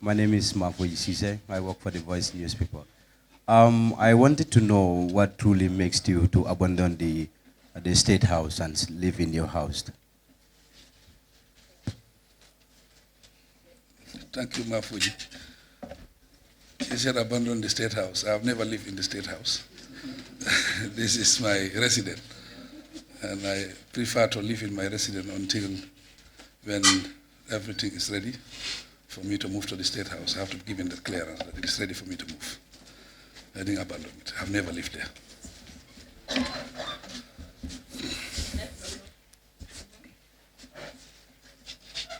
My name is Mafoji Sise. I work for the Voice newspaper. I wanted to know what truly makes you to abandon the state house and live in your house. Thank you, Mafuji. He said abandon the state house. I've never lived in the state house. This is my residence. And I prefer to live in my residence until when everything is ready for me to move to the state house. I have to give him the clearance that it is ready for me to move. I didn't abandon it. I've never lived there.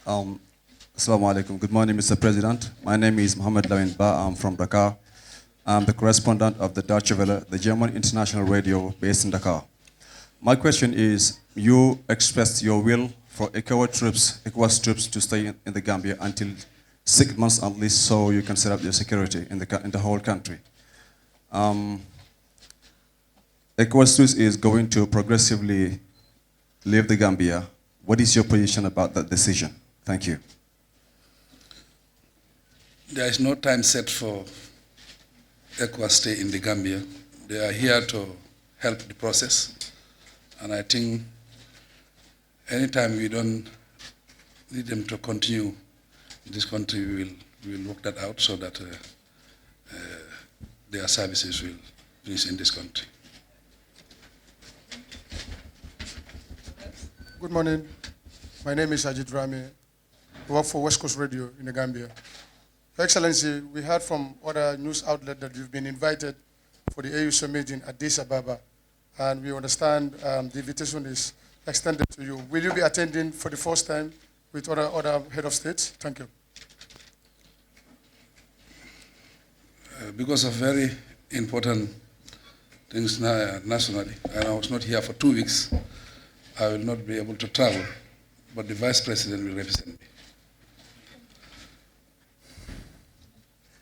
Assalamu alaikum. Good morning, Mr. President. My name is Mohammed Lawin Ba. I'm from Dakar. I'm the correspondent of the Deutsche Welle, the German international radio based in Dakar. My question is, you expressed your will for ECOWAS troops to stay in the Gambia until 6 months at least, so you can set up your security in the whole country. ECOWAS troops is going to progressively leave the Gambia. What is your position about that decision? Thank you. There is no time set for ECOWAS stay in the Gambia. They are here to help the process. And I think anytime we don't need them to continue in this country, we will work that out so that their services will finish in this country. Good morning. My name is Ajit Rami. I work for West Coast Radio in the Gambia. Your Excellency, we heard from other news outlets that you've been invited for the AU summit in Addis Ababa, and we understand the invitation is extended to you. Will you be attending for the first time with other head of states? Thank you. Because of very important things nationally, and I was not here for 2 weeks, I will not be able to travel, but the Vice President will represent me.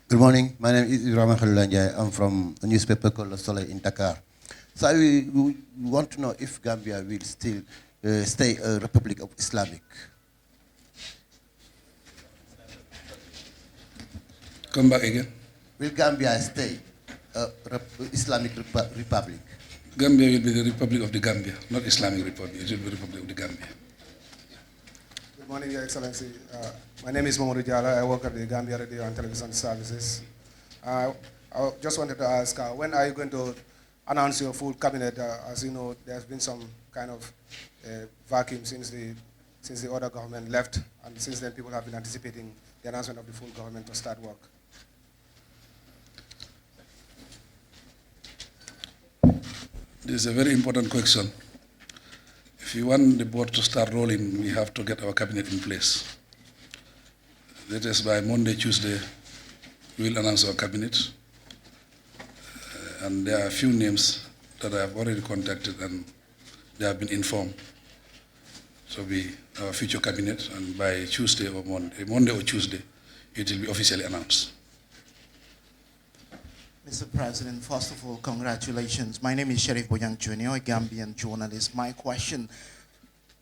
Good morning. My name is Ibrahim Khalilanja. I'm from a newspaper called Le Soleil in Dakar. So we want to know if Gambia will still stay a Republic of Islamic. Come back again. Will Gambia stay a Islamic Republic? Gambia will be the Republic of the Gambia, not Islamic Republic. It will be the Republic of the Gambia. Good morning, Your Excellency. My name is Mamadou Diallo. I work at the Gambia Radio and Television Services. I just wanted to ask, when are you going to announce your full cabinet? As you know, there's been some kind of vacuum since the other government left, and since then people have been anticipating the announcement of the full government to start work. This is a very important question. If you want the board to start rolling, we have to get our cabinet in place. That is by Monday, Tuesday, we will announce our cabinet. And there are a few names that I have already contacted and they have been informed. So our future cabinet, and by Tuesday or Monday or Tuesday, it will be officially announced. Mr. President, first of all, congratulations. My name is Sheriff Boyang Jr., a Gambian journalist. My question,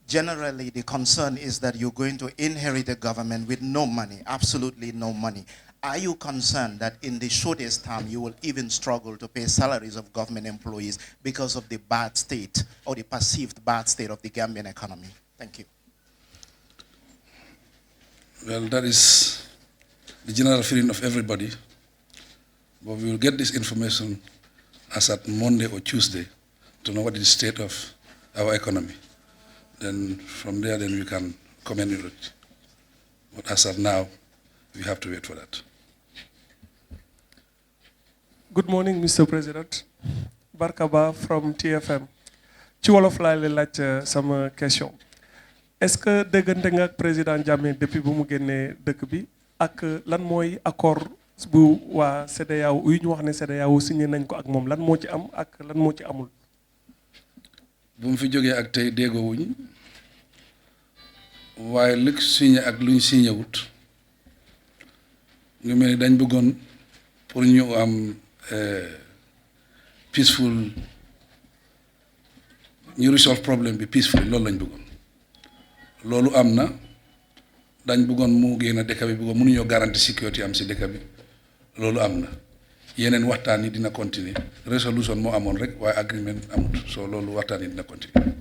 generally the concern is that you're going to inherit a government with no money, absolutely no money. Are you concerned that in the shortest time you will even struggle to pay salaries of government employees because of the bad state or the perceived bad state of the Gambian economy? Thank you. Well, that is the general feeling of everybody. But we will get this information as at Monday or Tuesday to know what is the state of our economy. Then from there, then we can comment on it. But as of now, we have to wait for that. Good morning, Mr. President. Barkaba from TFM. Ci wolof laa leen laaj sama question. Est-ce que déggante nga ak président Jammeh depuis bu mu génnee dëkk bi ak lan mooy accord bu waa CEDEAO yu ñu wax ne CEDEAO signé nañ ko ak moom lan moo ci am ak lan moo ci amul? Bu mu fi jógee ak tey déggoowuñ waaye lu signé ak lu ñu signé wut ñu mel ni dañ bëggoon pour ñu am peaceful ñu resolve problème bi peaceful loolu lañ bëggoon loolu am na dañ bëggoon mu génn dëkk bi bëggoon mënuñoo garantie sécurité am si dëkk bi loolu am na yeneen waxtaan yi dina continuer resolution moo amoon rek waaye agreement amut so loolu waxtaan yi dina continuer.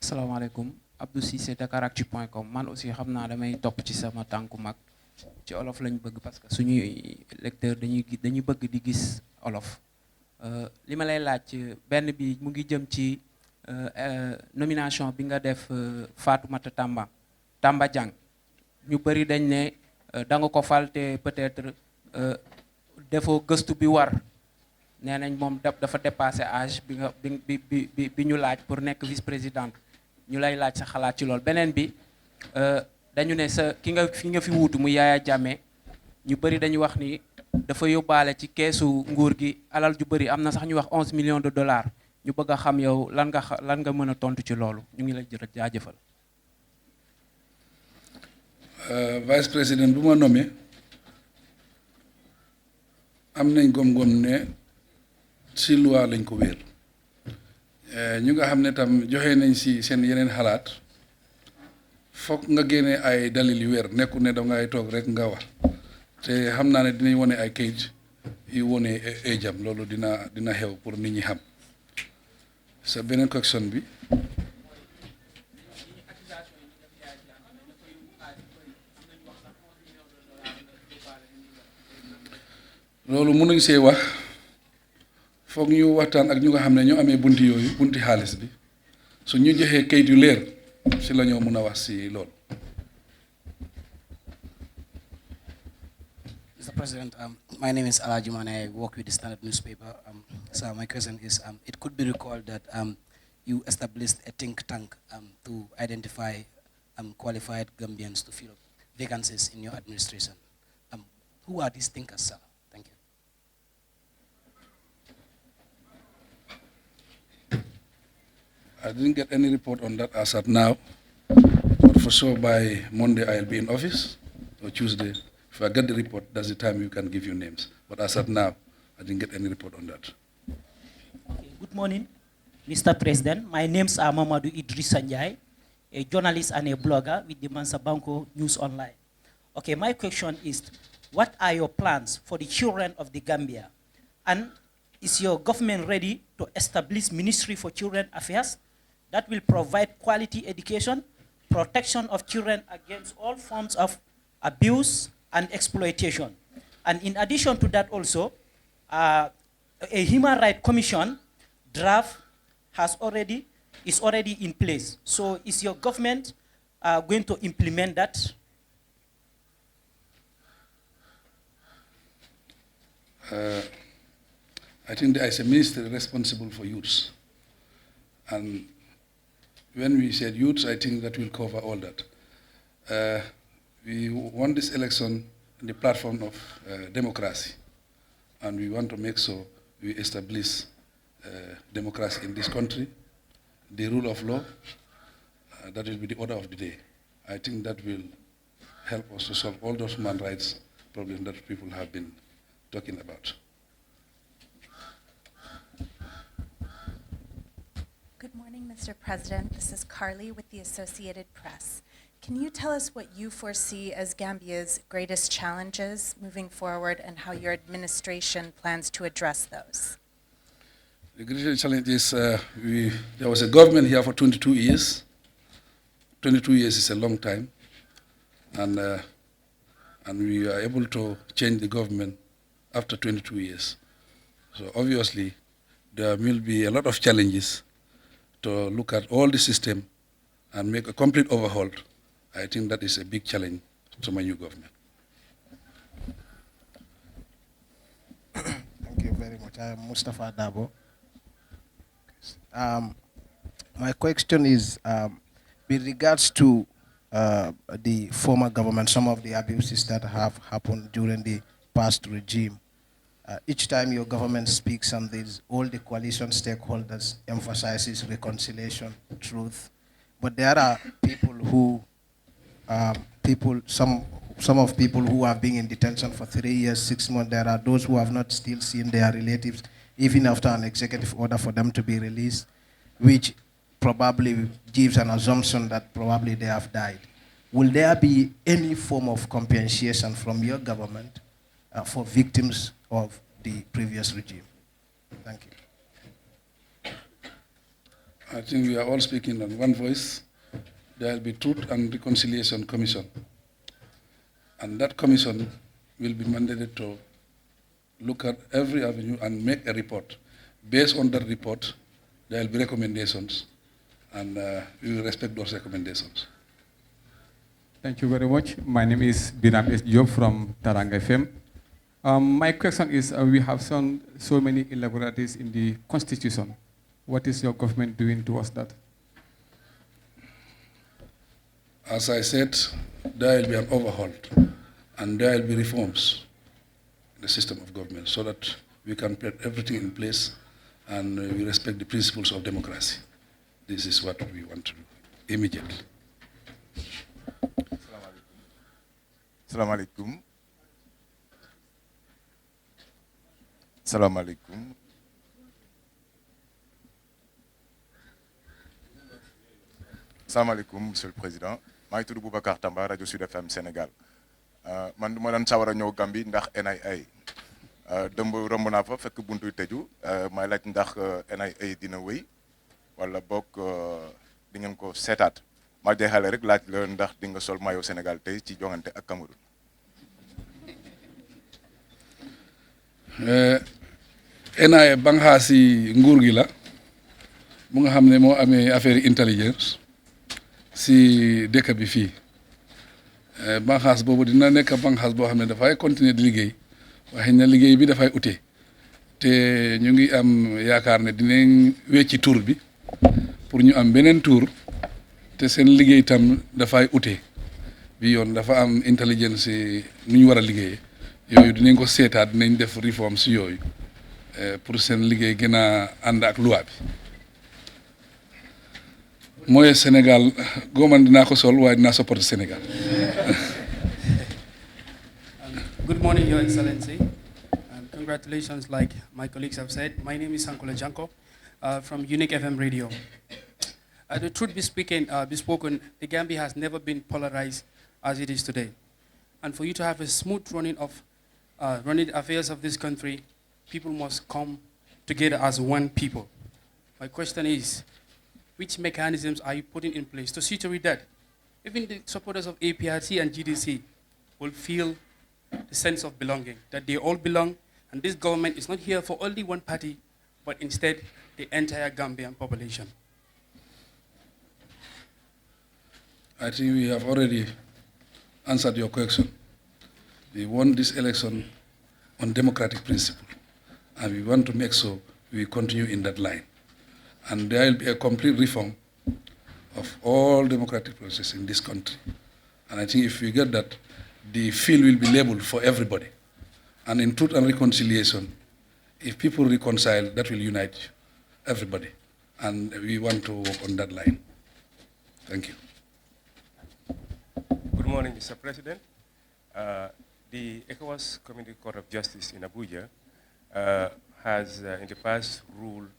asalaamaaleykum Abdou Cissé dakaractu.com man aussi xam naa damay topp ci sama tànku mag ci olof lañ bëgg parce que suñuy lecteur dañuy bëgg di gis olof li ma lay laaj benn bi mu ngi jëm ci nomination bi nga def Fatoumata Tamba Diang ñu bëri dañ ne da nga ko fal te peut-être defoo gëstu bi war nee nañ moom dafa dépassé âge bi nga bi ñu laaj pour nekk vice-présidente ñu lay laaj sa xalaat ci loolu beneen bi dañu ne sa ki nga fi wuutu mu Yaya Jammeh ñu bëri dañu wax ni dafa yóbbaale ci keesu nguur gi alal ju bëri am na sax ñu wax 11 millions de dollars ñu bëgg a xam yow lan nga mën a tontu ci loolu ñu ngi lay jaajëfal. Vice président bu ma nommé am nañ gom-gom ne si loi lañ ko wéer ñu nga xam ne tam joxe nañ si seen yeneen xalaat foog nga génne ay dalil yu wér nekku ne dangay toog rek nga wax te xam naa ne dinañ wone ay kayit yu wone jam loolu dina xew pour nit ñi xam sa beneen question bi loolu mënuñ see wax foog ñu waxtaan ak ñu nga xam ne ñoo amee bunti yooyu bunti xaalis bi su ñu joxee kayit yu leer si la ñoo mën a wax si loolu. Mr. President, my name is Alaji Mane. I work with the Standard newspaper. So my question is, it could be recalled that you established a think tank to identify qualified Gambians to fill vacancies in your administration. Who are these thinkers, sir? Thank you. I didn't get any report on that as at now, but for sure by Monday I'll be in office, or Tuesday. If I get the report, that's the time you can give your names. But as at now, I didn't get any report on that. Okay, good morning, Mr. President. My name's Mamadou Idris Sanjay, a journalist and a blogger with the Mansa Banco News Online. Okay, my question is, what are your plans for the children of the Gambia? And is your government ready to establish Ministry for Children Affairs that will provide quality education, protection of children against all forms of abuse and exploitation? And in addition to that also, a Human Rights Commission draft is already in place. So is your government going to implement that? I think there is a ministry responsible for youths. And when we said youths, I think that will cover all that. We want this election in the platform of democracy. And we want to make sure we establish democracy in this country, the rule of law. That will be the order of the day. I think that will help us to solve all those human rights problems that people have been talking about. Good morning, Mr. President. This is Carly with the Associated Press. Can you tell us what you foresee as Gambia's greatest challenges moving forward and how your administration plans to address those? The greatest challenge is there was a government here for 22 years. 22 years is a long time. And we are able to change the government after 22 years. So obviously, there will be a lot of challenges to look at all the system and make a complete overhaul. I think that is a big challenge to my new government. Thank you very much. I am Mustafa Dabo. My question is with regards to the former government, some of the abuses that have happened during the past regime. Each time your government speaks on this, all the coalition stakeholders emphasizes reconciliation, truth. But there are people who, some of people who have been in detention for 3 years, 6 months. There are those who have not still seen their relatives, even after an executive order for them to be released. which probably gives an assumption that probably they have died. Will there be any form of compensation from your government for victims of the previous regime? Thank you. I think we are all speaking on one voice. There will be Truth and Reconciliation Commission. And that commission will be mandated to look at every avenue and make a report. Based on that report, there will be recommendations, and we will respect those recommendations. Thank you very much. My name is Biram S. Diop from Taranga FM. My question is, we have seen so many irregularities in the constitution. What is your government doing towards that? As I said, there will be an overhaul, and there will be reforms in the system of government so that we can put everything in place and we respect the principles of democracy. This is what we want to do immediately. Assalamu alaikum. Assalamu alaikum. Assalamu alaikum, Monsieur le Président. maa ngi tudd Boubacar Tamba rajo Sud FM Sénégal man du ma doon sawar a ñëw Gambie ndax NIA dëmb romb naa fa fekk buntu tëju may laaj ndax NIA dina wéy wala bokk di ngeen ko seetaat ma jeexale rek laaj la ndax di nga sol maillot Sénégal tey ci joŋante ak Cameroun. NIA banxaasi nguur gi la mu nga xam ne moo amee affaire intelligence si dëkk bi fii banxaas boobu dina nekk banxaas boo xam ne dafay continuer di liggéey waaye na liggéey bi dafay ute te ñu ngi am yaakaar ne dinañ wecci tur bi pour ñu am beneen tur te seen liggéey tam dafay ute bi yoon dafa am intelligence nu ñu war a liggéeyee yooyu dinañ ko seetaat dinañ def réforme si yooyu pour seen liggéey gën a ànd ak loi bi mooy Sénégal gooman dinaa ko sol waaye dinaa supporter Sénégal. Good morning, Your Excellency. Congratulations, like my colleagues have said. My name is Sankola Janko from Unique FM Radio. The truth be spoken, the Gambia has never been polarized as it is today. And for you to have a smooth running of running affairs of this country, people must come together as one people. My question is, which mechanisms are you putting in place to see to it that even the supporters of APRC and GDC will feel the sense of belonging, that they all belong, and this government is not here for only one party, but instead the entire Gambian population? I think we have already answered your question. We won this election on democratic principle, and we want to make sure we continue in that line. And there will be a complete reform of all democratic processes in this country. And I think if we get that, the field will be labeled for everybody. And in Truth and Reconciliation, if people reconcile, that will unite everybody. And we want to work on that line. Thank you. Good morning, Mr. President. The ECOWAS Community Court of Justice in Abuja has in the past ruled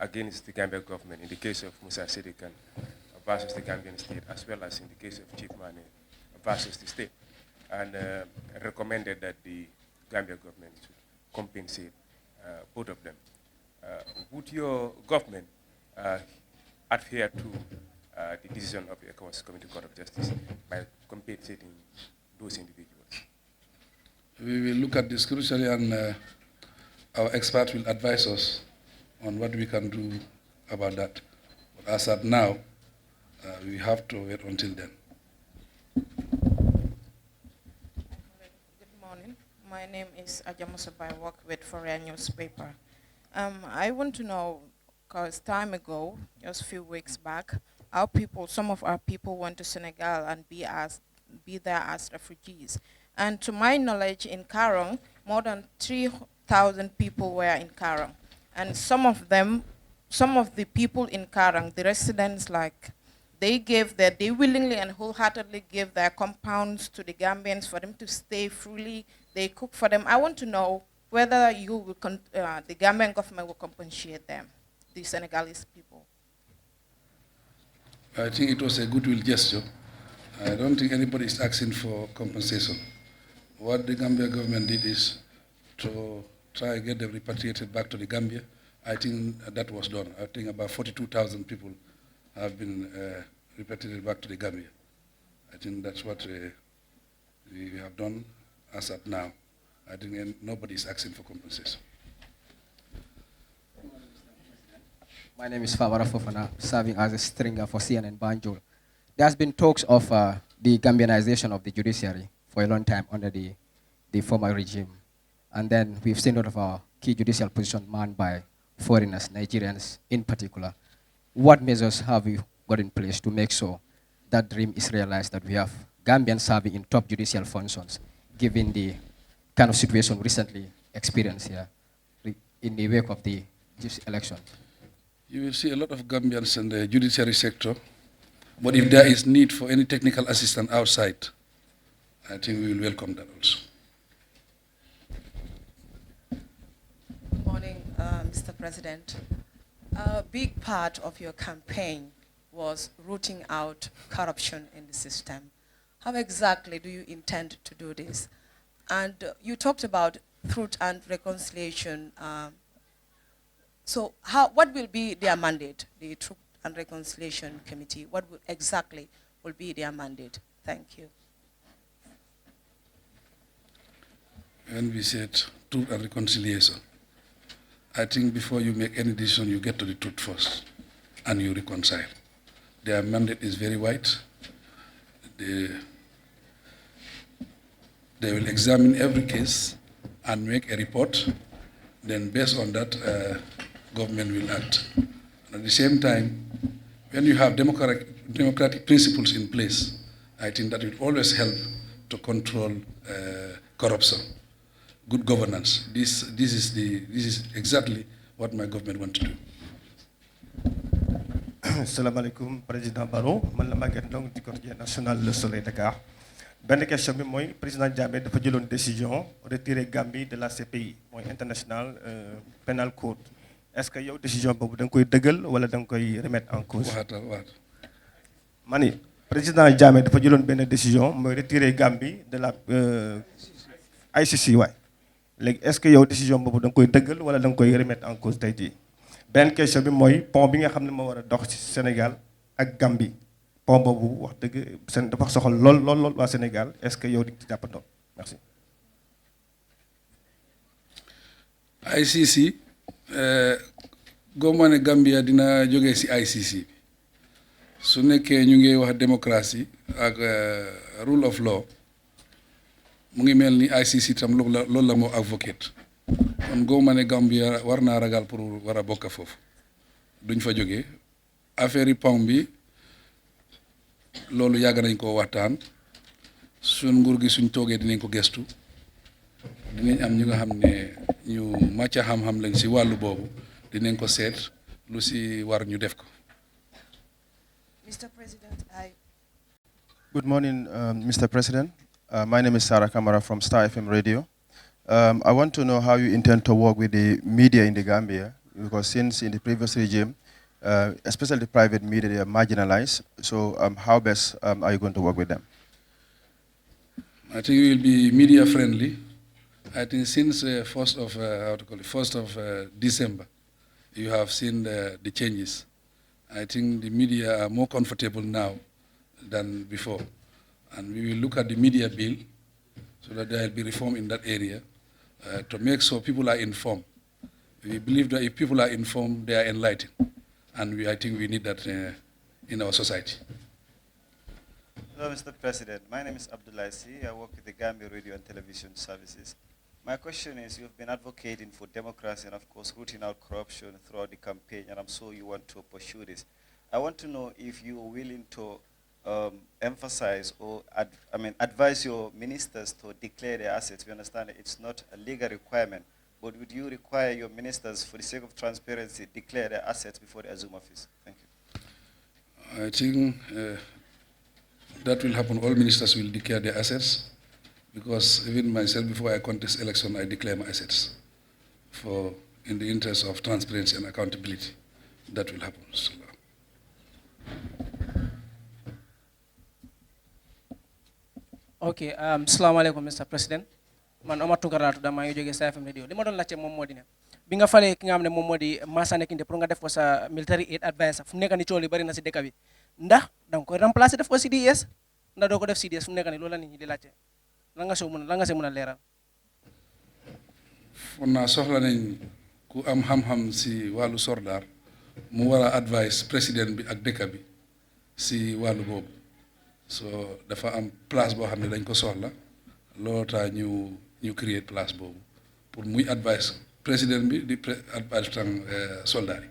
against the Gambia government in the case of Musa Sidikan versus the Gambian state, as well as in the case of Chief Mane versus the state, and recommended that the Gambia government should compensate both of them. Would your government adhere to the decision of the ECOWAS Community Court of Justice by compensating those individuals? We will look at this crucially, and our expert will advise us on what we can do about that. But as of now, we have to wait until then. Good morning. My name is Ajamusaba. I work with Foreign Newspaper. I want to know, because time ago, just a few weeks back, some of our people went to Senegal and be there as refugees. And to my knowledge, in Karong, more than 3,000 people were in Karong. And some of the people in Karang, the residents, they willingly and wholeheartedly gave their compounds to the Gambians for them to stay freely. They cook for them. I want to know whether the Gambian government will compensate them, the Senegalese people. I think it was a goodwill gesture. I don't think anybody is asking for compensation. What the Gambia government did is to try and get them repatriated back to the Gambia. I think that was done. I think about 42,000 people have been repatriated back to the Gambia. I think that's what we have done as at now. I think nobody is asking for compensation. My name is Favara Fofana, serving as a stringer for CNN Banjul. There has been talks of the Gambianization of the judiciary for a long time under the former regime. And then we've seen a lot of our key judicial positions manned by foreigners, Nigerians in particular. What measures have you got in place to make sure that dream is realized, that we have Gambians serving in top judicial functions, given the kind of situation recently experienced here in the wake of the election? You will see a lot of Gambians in the judiciary sector, but if there is need for any technical assistance outside, I think we will welcome that also. Good morning, Mr. President. A big part of your campaign was rooting out corruption in the system. How exactly do you intend to do this? And you talked about truth and reconciliation. So what will be their mandate, the Truth and Reconciliation Committee? What exactly will be their mandate? Thank you. When we said truth and reconciliation, I think before you make any decision, you get to the truth first, and you reconcile. Their mandate is very wide. They will examine every case and make a report. Then based on that, government will act. And at the same time, when you have democratic principles in place, I think that will always help to control corruption. Good governance. This is exactly what my government wants to do. Assalamu alaikum, Président Barrow. Man la Maguette Ndong du quotidien national Le Soleil Dakar. Benn question bi mooy président Jammeh dafa jëloon décision retirer Gambie de la CPI, mooy International Penal Court. Est-ce que yow décision boobu da nga koy dëggal wala da nga koy remettre en cause? Mani président Jammeh dafa jëloon benn décision mooy retirer Gambie de la ICC waay. Léegi est-ce que yow décision boobu da nga koy dëggal wala da nga koy remettre en cause tey jii? Benn question bi mooy pont bi nga xam ne moo war a dox ci Sénégal ak Gambie. Pont boobu wax dëgg seen dafa soxal lool waa Sénégal, est-ce que yow di ci jàppandoo? Merci. ICC goma ne Gambia dina jógee ci ICC bi su nekkee ñu ngi wax démocratie ak rule of law mu ngi mel ni ICC tam loolu la moo advocate kon goma ne Gambia war naa ragal pour war a bokk foofu duñ fa jógee affaire yi pont bi loolu yàgg nañ koo waxtaan suñ nguur gi suñ toogee dinañ ko gestu dinañ am ñu nga xam ne ñu màcca xam-xam lañ ci wàllu boobu dinañ ko seet lu ci war ñu def ko. Mr. President, Good morning, Mr. President. My name is Sarah Kamara from Star FM Radio. I want to know how you intend to work with the media in the Gambia, because since in the previous regime, especially the private media, they are marginalized. So how best are you going to work with them? I think we will be media friendly. I think since 1st of December, you have seen the changes. I think the media are more comfortable now than before. And we will look at the media bill so that there will be reform in that area to make sure people are informed. We believe that if people are informed, they are enlightened. And I think we need that in our society. Hello, Mr. President. My name is Abdullah Si. I work with the Gambia Radio and Television Services. My question is, you've been advocating for democracy and, of course, rooting out corruption throughout the campaign, and I'm sure you want to pursue this. I want to know if you are willing to emphasize or advise your ministers to declare their assets. We understand it's not a legal requirement, but would you require your ministers, for the sake of transparency, declare their assets before they assume office? Thank you. I think that will happen. All ministers will declare their assets, because even myself, before I contest election, I declare my assets in the interest of transparency and accountability. That will happen. Okay, assalamu alaikum, Mr. President. Man Omar Tunkara tuda maa ngi jógee Star FM radio. Li ma doon laajte moom moo di ne bi nga falee ki nga xam ne moom moo di Massa Nekinde pour nga def ko sa military aid advisor fu mu nekk ni coow li bari na si dëkk bi ndax da nga koy remplacer def ko CDS ndax doo ko def CDS fu mu nekk ni loolu la nit ñi di laajte lan nga see mën a leeral. Foog naa soxla nañ ku am xam-xam si wàllu soldaar mu war a advice président bi ak dëkk bi si wàllu boobu so dafa am place boo xam ne dañ ko soxla loolu tax ñu créer place boobu pour muy advice président bi di advice tam soldat yi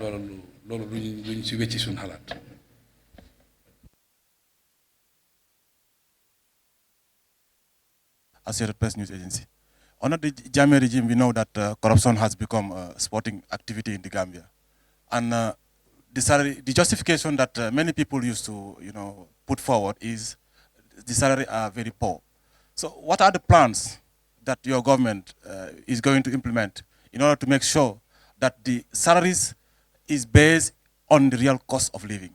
loolu luñ ci wecci suñ xalaat. Associated Press News Agency. Under the Jammeh regime, we know that corruption has become a sporting activity in the Gambia, and the justification that many people used to, put forward is the salary are very poor. So, what are the plans that your government is going to implement in order to make sure that the salaries is based on the real cost of living?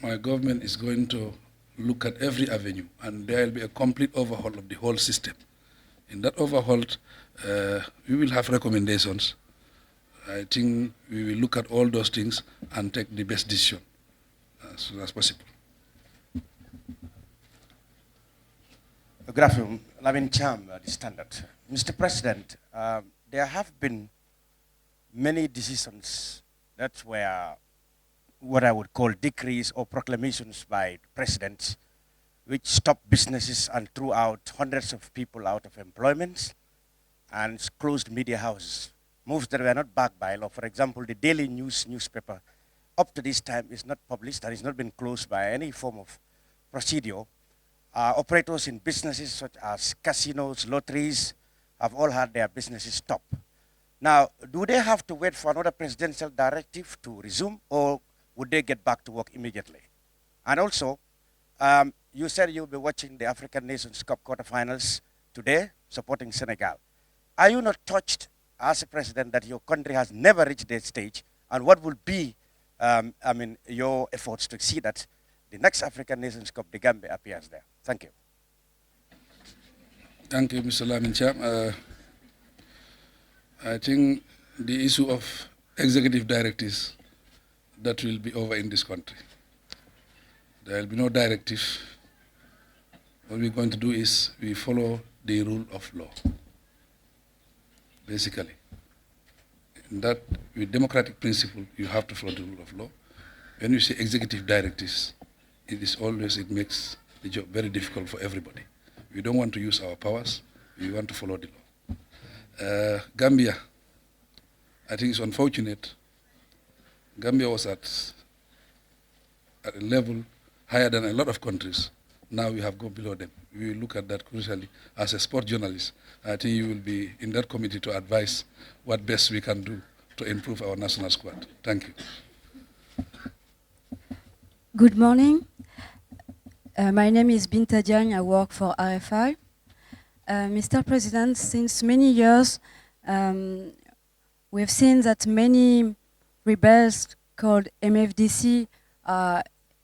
My government is going to look at every avenue, and there will be a complete overhaul of the whole system. In that overhaul, we will have recommendations. I think we will look at all those things and take the best decision as soon as possible. Good afternoon, Lavin Cham, the Standard. Mr. President, there have been many decisions that were what I would call decrees or proclamations by presidents, which stopped businesses and threw out hundreds of people out of employment and closed media houses, moves that were not backed by law. For example, the Daily News newspaper, up to this time, is not published and has not been closed by any form of procedure. Operators in businesses such as casinos, lotteries, have all had their businesses stopped. Now, do they have to wait for another presidential directive to resume, or would they get back to work immediately? And also, you said you'll be watching the African Nations Cup quarterfinals today, supporting Senegal. Are you not touched as a president that your country has never reached that stage? And what will be, your efforts to see that the next African Nations Cup, the Gambia, appears there? Thank you. Thank you, Mr. Lamin Cham. I think the issue of executive directives, that will be over in this country. There will be no directive. What we're going to do is we follow the rule of law, basically. In that, with democratic principle, you have to follow the rule of law. When you say executive directives, it makes the job very difficult for everybody. We don't want to use our powers. We want to follow the law. Gambia, I think it's unfortunate. Gambia was at a level higher than a lot of countries. Now we have gone below them. We will look at that crucially. As a sport journalist, I think you will be in that committee to advise what best we can do to improve our national squad. Thank you. Good morning. My name is Binta Diagne. I work for RFI. Mr. President, since many years, we've seen that many rebels called MFDC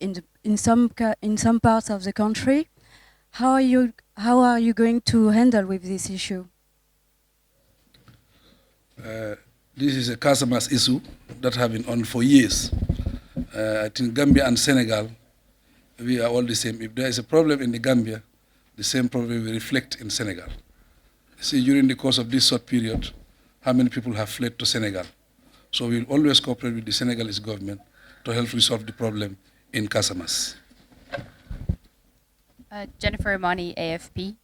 in some parts of the country. How are you going to handle with this issue? This is a Casamas issue that has been on for years. I think Gambia and Senegal, we are all the same. If there is a problem in the Gambia, the same problem will reflect in Senegal. See, during the course of this short period, how many people have fled to Senegal? So we will always cooperate with the Senegalese government to help resolve the problem in Casamas. Jennifer Imani, AFP.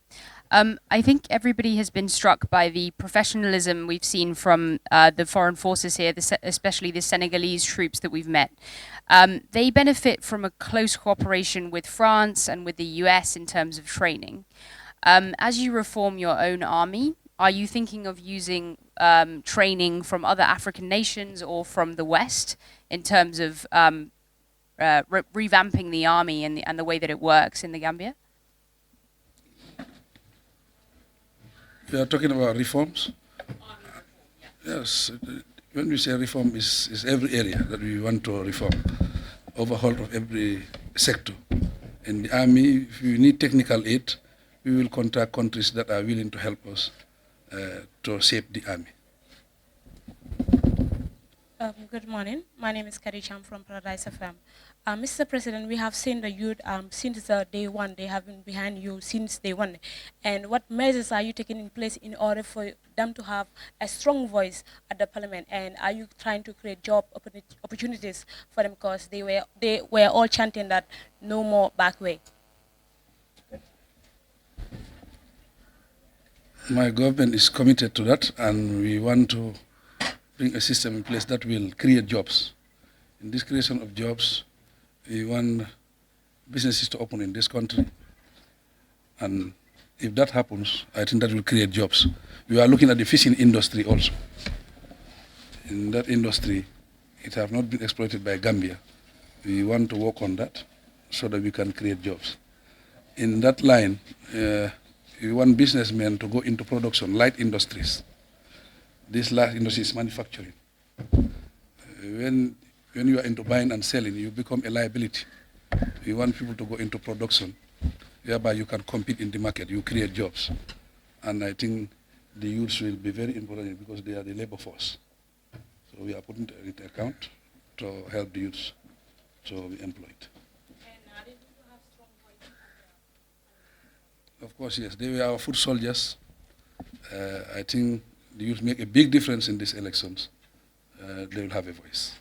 I think everybody has been struck by the professionalism we've seen from the foreign forces here, especially the Senegalese troops that we've met. They benefit from a close cooperation with France and with the US in terms of training. As you reform your own army, are you thinking of using training from other African nations or from the West in terms of revamping the army and the way that it works in the Gambia? You are talking about reforms? Yes. When we say reform, is every area that we want to reform. overhaul of every sector. In the army, if we need technical aid, we will contact countries that are willing to help us to shape the army. Good morning. My name is Karicham from Paradise FM. Mr. President, we have seen the youth since day one. They have been behind you since day one. And what measures are you taking in place in order for them to have a strong voice at the parliament? And are you trying to create job opportunities for them? Because they were all chanting that no more back way. My government is committed to that, and we want to bring a system in place that will create jobs. In this creation of jobs, we want businesses to open in this country. And if that happens, I think that will create jobs. We are looking at the fishing industry also. In that industry, it has not been exploited by Gambia. We want to work on that so that we can create jobs. In that line, we want businessmen to go into production, light industries. This last industry is manufacturing. When you are into buying and selling, you become a liability. We want people to go into production, whereby you can compete in the market, you create jobs. And I think the youths will be very important because they are the labor force. So we are putting it into account to help the youths to be employed. Of course, yes, they were our foot soldiers. I think the youth make a big difference in these elections. They will have a voice.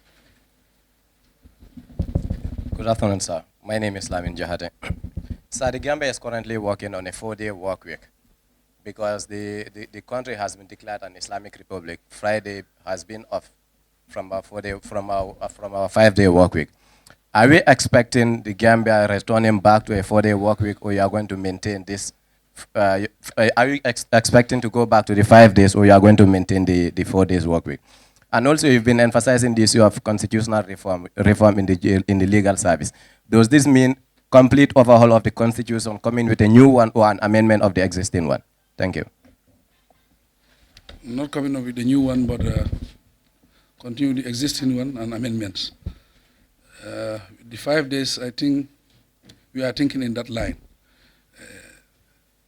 Good afternoon, sir. My name is Lamin Jahate. Sir, the Gambia is currently working on a 4-day work week because the country has been declared an Islamic Republic. Friday has been off from our 5-day work week. Are we expecting the Gambia returning back to a 4-day work week, or you are going to maintain this? Are you expecting to go back to the 5 days, or you are going to maintain the 4 days work week? And also, you've been emphasizing the issue of constitutional reform in the legal service. Does this mean complete overhaul of the constitution, coming with a new one or an amendment of the existing one? Thank you. Not coming up with a new one, but continue the existing one and amendments. The 5 days, I think we are thinking in that line.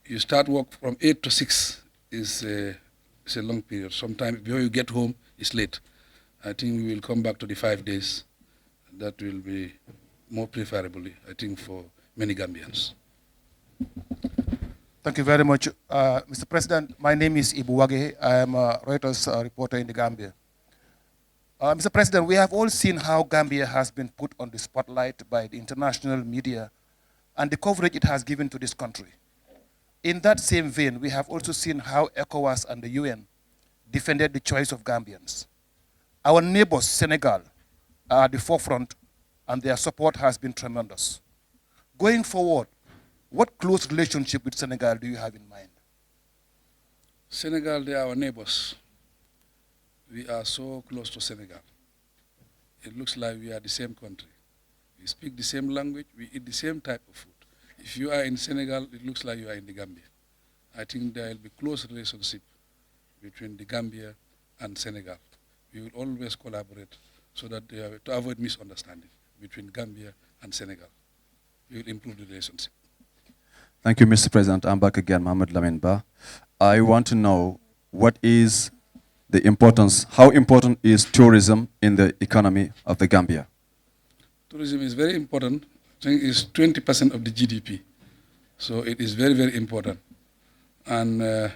You start work from 8 to 6 is a long period. Sometimes before you get home, it's late. I think we will come back to the 5 days. That will be more preferably, I think, for many Gambians. Thank you very much. Mr. President, my name is Ibu Wage. I am a Reuters reporter in the Gambia. Mr. President, we have all seen how Gambia has been put on the spotlight by the international media and the coverage it has given to this country. In that same vein, we have also seen how ECOWAS and the UN defended the choice of Gambians. Our neighbors, Senegal, are at the forefront, and their support has been tremendous. Going forward, what close relationship with Senegal do you have in mind? Senegal, they are our neighbors. We are so close to Senegal. It looks like we are the same country. We speak the same language, we eat the same type of food. If you are in Senegal, it looks like you are in the Gambia. I think there will be close relationship between the Gambia and Senegal. We will always collaborate so that to avoid misunderstanding between Gambia and Senegal. We will improve the relationship. Thank you, Mr. President. I'm back again, Mohamed Lamin Ba. I want to know what is the importance, how important is tourism in the economy of the Gambia? Tourism is very important. I think it's 20% of the GDP. So it is very, very important. And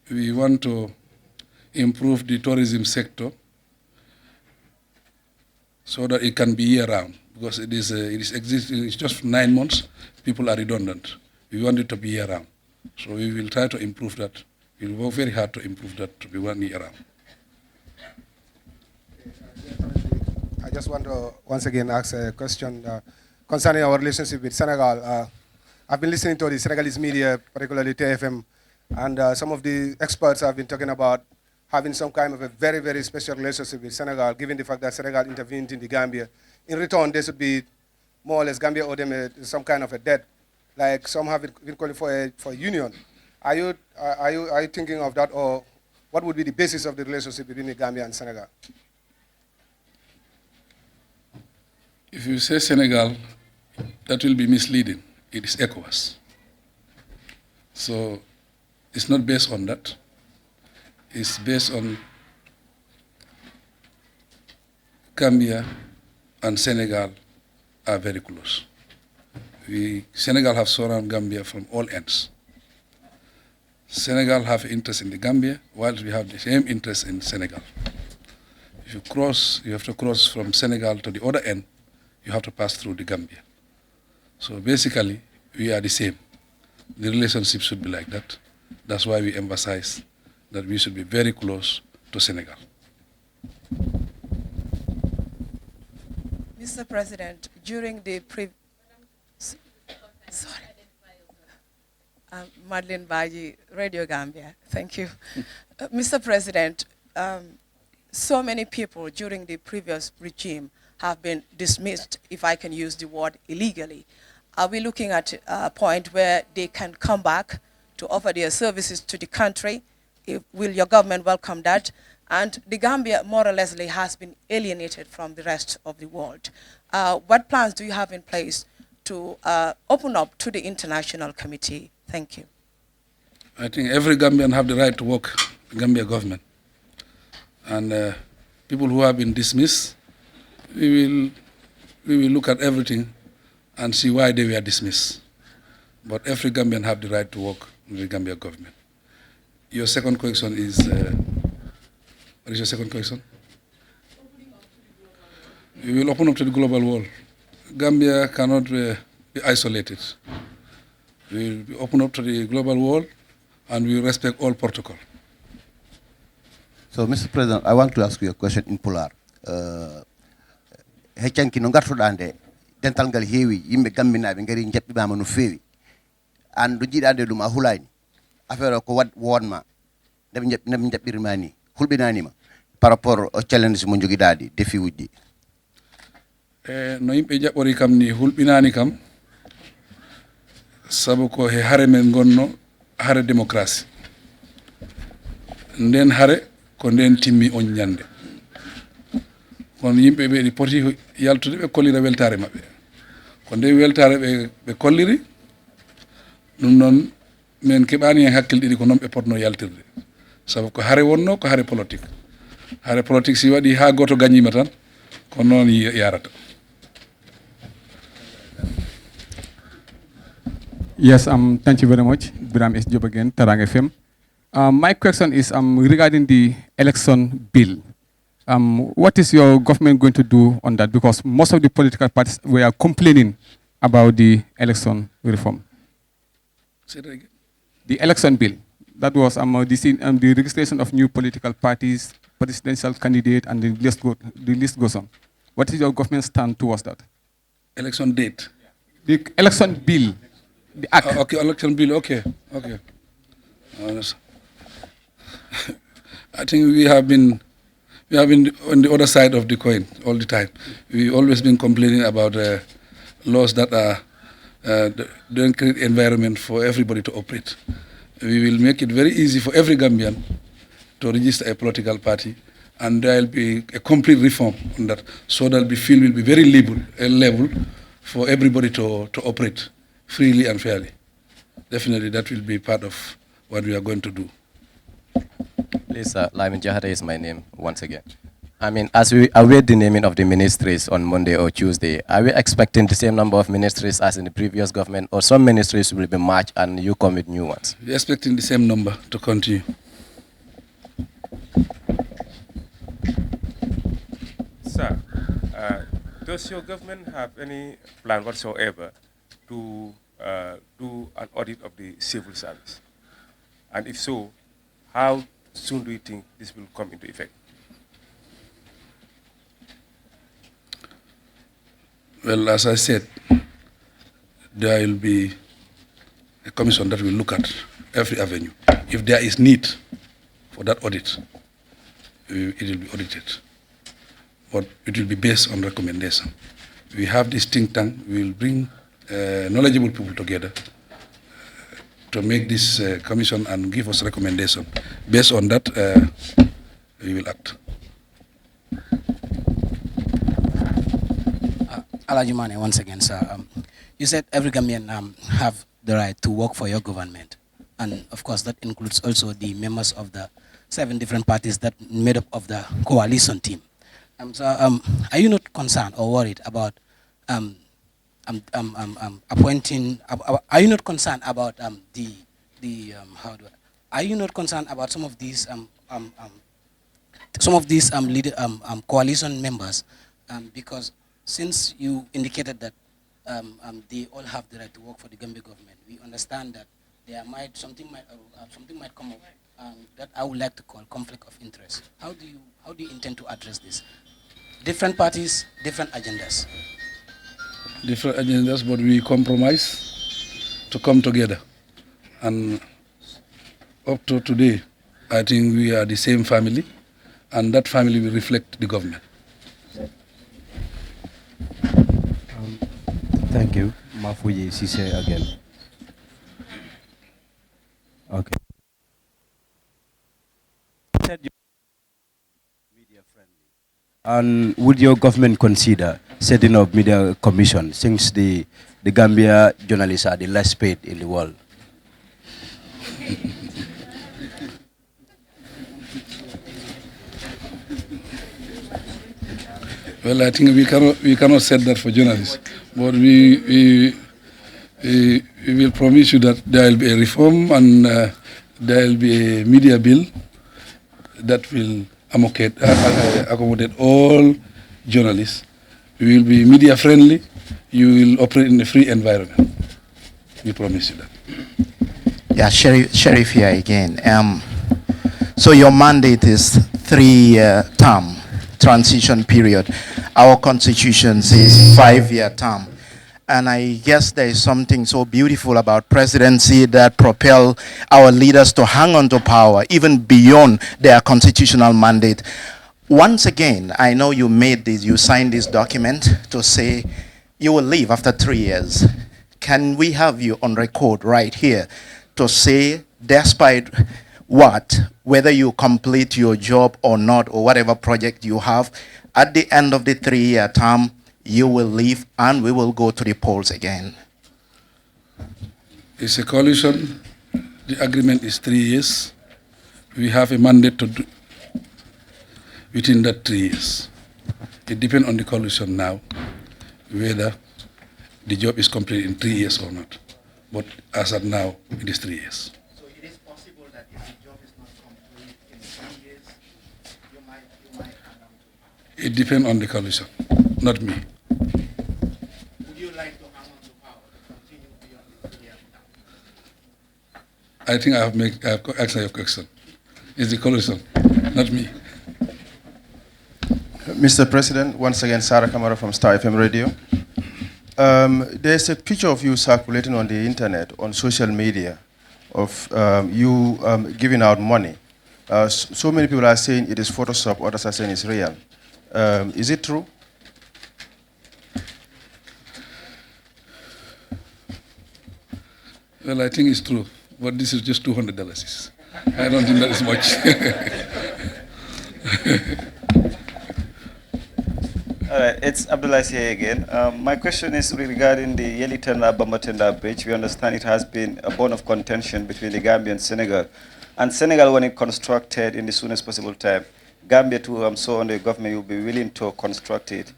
we want to improve the tourism sector so that it can be year-round, because it is existing. It's just 9 months. People are redundant. We want it to be year-round. So we will try to improve that. We will work very hard to improve that to be 1 year round. I just want to once again ask a question concerning our relationship with Senegal. I've been listening to the Senegalese media, particularly TFM, and some of the experts have been talking about having some kind of a very, very special relationship with Senegal, given the fact that Senegal intervened in the Gambia. In return, there should be more or less Gambia owe them some kind of a debt, like some have been calling for a union. Are you thinking of that, or what would be the basis of the relationship between the Gambia and Senegal? If If you say Senegal, that will be misleading. It is ECOWAS. So it's not based on that. It's based on Gambia and Senegal are very close. Senegal have surrounded Gambia from all ends. Senegal have interest in the Gambia, while we have the same interest in Senegal. If you cross, you have to cross from Senegal to the other end, you have to pass through the Gambia. So basically, we are the same. The relationship should be like that. That's why we emphasize that we should be very close to Senegal. Mr. President, during the Madeleine Baji, Radio Gambia, thank you. Mr. President, so many people during the previous regime have been dismissed, if I can use the word, illegally. Are we looking at a point where they can come back to offer their services to the country? Will your government welcome that? And the Gambia, more or less, has been alienated from the rest of the world. What plans do you have in place to open up to the international committee? Thank you. I think every Gambian have the right to work the Gambia government. And people who have been dismissed, we will look at everything and see why they were dismissed. But every Gambian have the right to work in the Gambia government. Your second question is, what is your second question? We will open up to the global world. Gambia cannot be isolated. We will open up to the global world and we respect all protocol. So, Mr. President, I want to ask you a question in Polar. Hechanki no ngartudande dental ngal heewi yimɓe gamminaɓe ngari jaɓɓimama no feewi an ɗo jiiɗade ɗum a hulayni affaire o ko wat wonma ndeɓe jaɓɓirma ni hulɓinanima par rapport au challenge mo joguiɗaɗi défi uji ɗi no yimɓe jaɓɓori kam ni hulɓinani kam sabu ko he haare men gonno haare démocratie nden haare ko nden timmi on ñande kono yimɓe ɓe ɗi poti yaltude ɓe kollira weltare maɓɓe ko nde weltare ɓe kolliri ɗum noon min keɓani hen hakkille ɗiɗi ko noon ɓe potno yaltirde sabu ko haare wonno ko haare politique si waɗi ha goto gañima tan ko noon yarata. Yes, thank you very much. Biram S. Job again, Tarang FM. My question is regarding the election bill. What is your government going to do on that? Because most of the political parties were complaining about the election reform. Say that again. The election bill. That was the registration of new political parties, presidential candidate, and the list goes on. What is your government stand towards that? Election date? The election bill. The act. Okay, election bill, okay. I think we have been on the other side of the coin all the time. We've always been complaining about laws that don't create environment for everybody to operate. We will make it very easy for every Gambian to register a political party, and there will be a complete reform on that. So that the field will be very level for everybody to operate freely and fairly. Definitely, that will be part of what we are going to do. Please, Lyman Jahade is my name once again. I mean, as we await the naming of the ministries on Monday or Tuesday, are we expecting the same number of ministries as in the previous government, or some ministries will be merged and you come with new ones? We're expecting the same number to continue. Sir, does your government have any plan whatsoever to do an audit of the civil service? And if so, how soon do you think this will come into effect? Well, as I said, there will be a commission that will look at every avenue. If there is need for that audit, it will be audited. But it will be based on recommendation. We have this think tank. We will bring knowledgeable people together to make this commission and give us recommendation. Based on that, we will act. Alajumane, once again, sir. You said every Gambian have the right to work for your government. And of course, that includes also the members of the 7 different parties that made up of the coalition team. Are you not concerned or worried about appointing? Are you not concerned about are you not concerned about some of these coalition members? Because since you indicated that they all have the right to work for the Gambia government, we understand that something might come up that I would like to call conflict of interest. How do you intend to address this? Different parties, different agendas. Different agendas, but we compromise to come together. And up to today, I think we are the same family, and that family will reflect the government. Thank you. Mafuji Sise again. Okay. Media friendly. And would your government consider setting up media commission, since the Gambia journalists are the less paid in the world? Well, I think we cannot set that for journalists, but we will promise you that there will be a reform and there will be a media bill that will accommodate all journalists. We will be media friendly. You will operate in a free environment. We promise you that. Yeah, Sheriff here again. So your mandate is 3-year term, transition period. Our constitution says 5-year term. And I guess there is something so beautiful about presidency that propel our leaders to hang on to power even beyond their constitutional mandate. Once again, I know you signed this document to say you will leave after 3 years. Can we have you on record right here to say, despite what, whether you complete your job or not, or whatever project you have, at the end of the 3-year term, you will leave and we will go to the polls again? It's a coalition. The agreement is 3 years. We have a mandate to do within that 3 years. It depends on the coalition now, whether the job is completed in 3 years or not. But as of now, it is 3 years. So it is possible that if the job is not complete in 3 years, you might hang on to power? It depends on the coalition, not me. Would you like to hang on to power to continue beyond the 3-year term? I think I have answered your question. It's the coalition, not me. Mr. President, once again, Sarah Kamara from Star FM Radio. There's a picture of you circulating on the internet, on social media, of you giving out money. So many people are saying it is Photoshop, others are saying it's real. Is it true? Well, I think it's true, but this is just $200. I don't think that is much. All right, it's Abdullah here again. My question is regarding the Yelitanda-Bambatenda Bridge. We understand it has been a bone of contention between the Gambia and Senegal. And Senegal, when it constructed in the soonest possible time, Gambia too, I'm so on the government will be willing to construct it.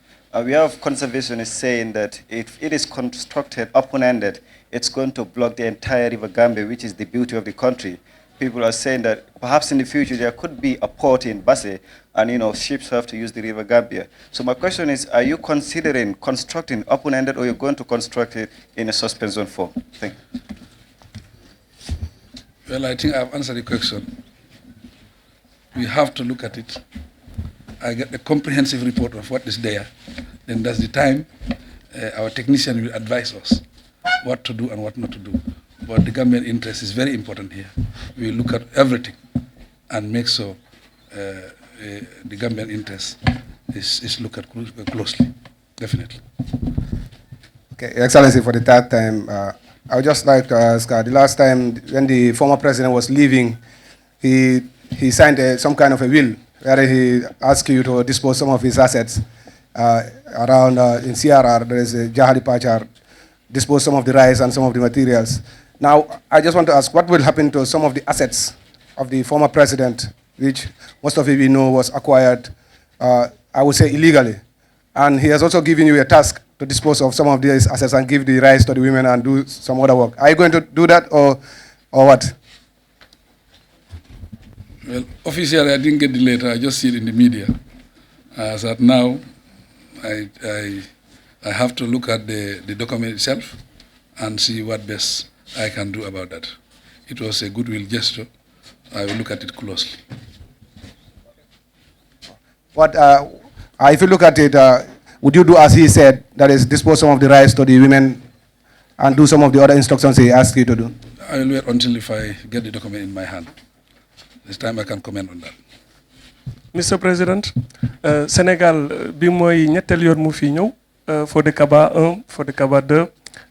We have conservationists saying that if it is constructed open-ended, it's going to block the entire River Gambia, which is the beauty of the country. People are saying that perhaps in the future there could be a port in Basse, and ships have to use the River Gambia. So my question is, are you considering constructing open-ended, or you're going to construct it in a suspension form? Thank you. Well, I think I've answered the question. We have to look at it. I get a comprehensive report of what is there. Then that's the time our technician will advise us what to do and what not to do. But the Gambian interest is very important here. We look at everything and make sure the Gambian interest is looked at closely, definitely. Okay, Excellency, for the third time, I would just like to ask, the last time when the former president was leaving, he signed some kind of a will where he asked you to dispose some of his assets. around in CRR, there is a Jahali Pachar, dispose some of the rice and some of the materials. Now, I just want to ask, what will happen to some of the assets of the former president, which most of you know was acquired, I would say illegally. And he has also given you a task to dispose of some of these assets and give the rice to the women and do some other work. Are you going to do that or what? Well, officially, I didn't get the letter. I just see it in the media. As at now, I have to look at the document itself and see what best I can do about that. It was a goodwill gesture. I will look at it closely. What, if you look at it, would you do as he said, that is dispose some of the rice to the women and do some of the other instructions he asked you to do? I will wait until if I get the document in my hand. This time I can comment on that. Mr. President, Sénégal bi mooy ñettel yoon mu fi ñëw Fodekaba 1 Fodekaba 2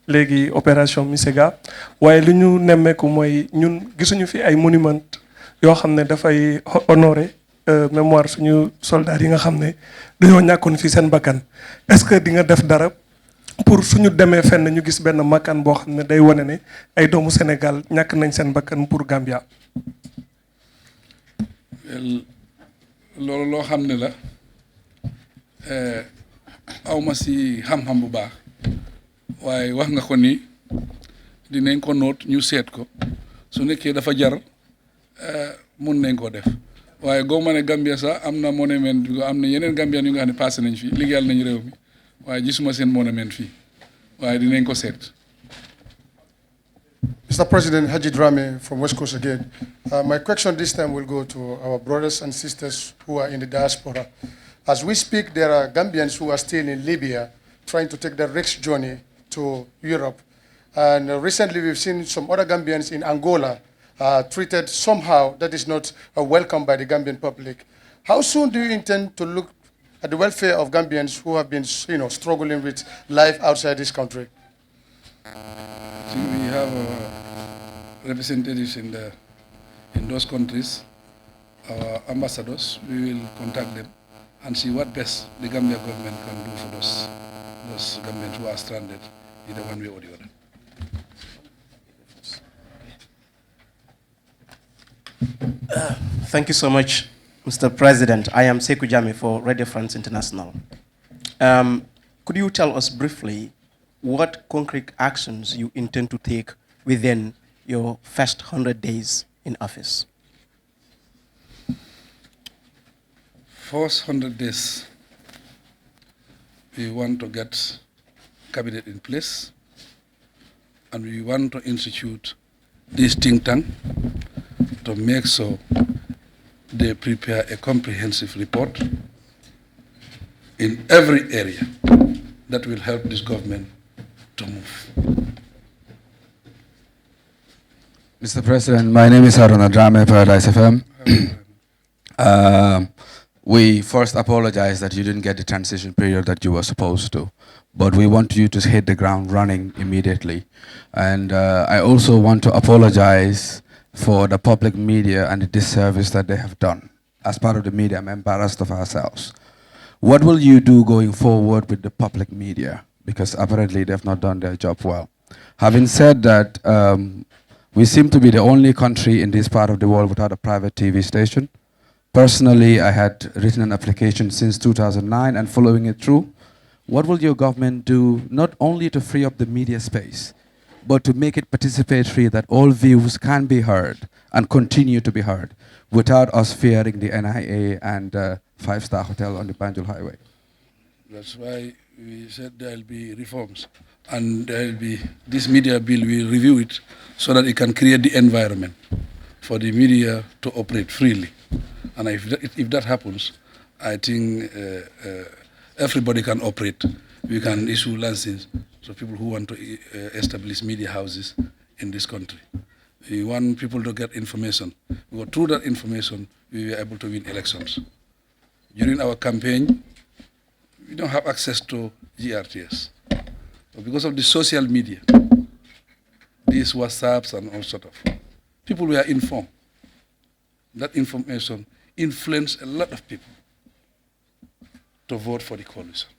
léegi opération Misega waaye li ñu nemmeeku mooy ñun gisuñu fi ay monument yoo xam ne dafay honorer mémoire suñu soldats yi nga xam ne dañoo ñàkkoon fi seen bakkan est-ce que di nga def dara pour suñu demee fenn ñu gis benn makkaan boo xam ne day wane ne ay doomu Sénégal ñàkk nañ seen bakkan pour Gambia. loolu loo xam ne la awma si xam-xam bu baax waaye wax nga ko ni dinañ ko noot ñu seet ko su nekkee dafa jar mun nañ ko def waaye goo ma ne Gambia sax am na monument bi am na yeneen Gambian yu nga xam ne passé nañ fii liggéeyal nañ réew mi waaye gisuma seen monument fii waaye dinañ ko seet. Mr. President, Haji Drame from West Coast again. My question this time will go to our brothers and sisters who are in the diaspora. As we speak, there are Gambians who are still in Libya trying to take the next journey to Europe. And recently we've seen some other Gambians in Angola treated somehow that is not welcomed by the Gambian public. How soon do you intend to look at the welfare of Gambians who have been struggling with life outside this country? We have representatives in those countries, our ambassadors. We will contact them and see what best the Gambia government can do for those Gambians who are stranded, either one way or the other. Thank you so much, Mr. President. I am Sekou Jame for Radio France International. Could you tell us briefly what concrete actions you intend to take within your first 100 days in office? First 100 days, we want to get cabinet in place, and we want to institute this think tank to make sure they prepare a comprehensive report in every area that will help this government to move. Mr. President, my name is Haruna Drame, Paradise FM. We first apologize that you didn't get the transition period that you were supposed to, but we want you to hit the ground running immediately. And I also want to apologize for the public media and the disservice that they have done. As part of the media, I'm embarrassed of ourselves. What will you do going forward with the public media? Because apparently they've not done their job well. Having said that, we seem to be the only country in this part of the world without a private TV station. Personally, I had written an application since 2009 and following it through. What will your government do not only to free up the media space, but to make it participatory that all views can be heard and continue to be heard without us fearing the NIA and five-star hotel on the Banjul Highway? That's why we said there will be reforms, and there will be this media bill. We will review it so that it can create the environment for the media to operate freely. And if that happens, I think everybody can operate. We can issue licenses to people who want to establish media houses in this country. We want people to get information. Because through that information, we were able to win elections. During our campaign, we don't have access to GRTS. But because of the social media, these WhatsApps and all sort of, people were informed. That information influenced a lot of people to vote for the coalition.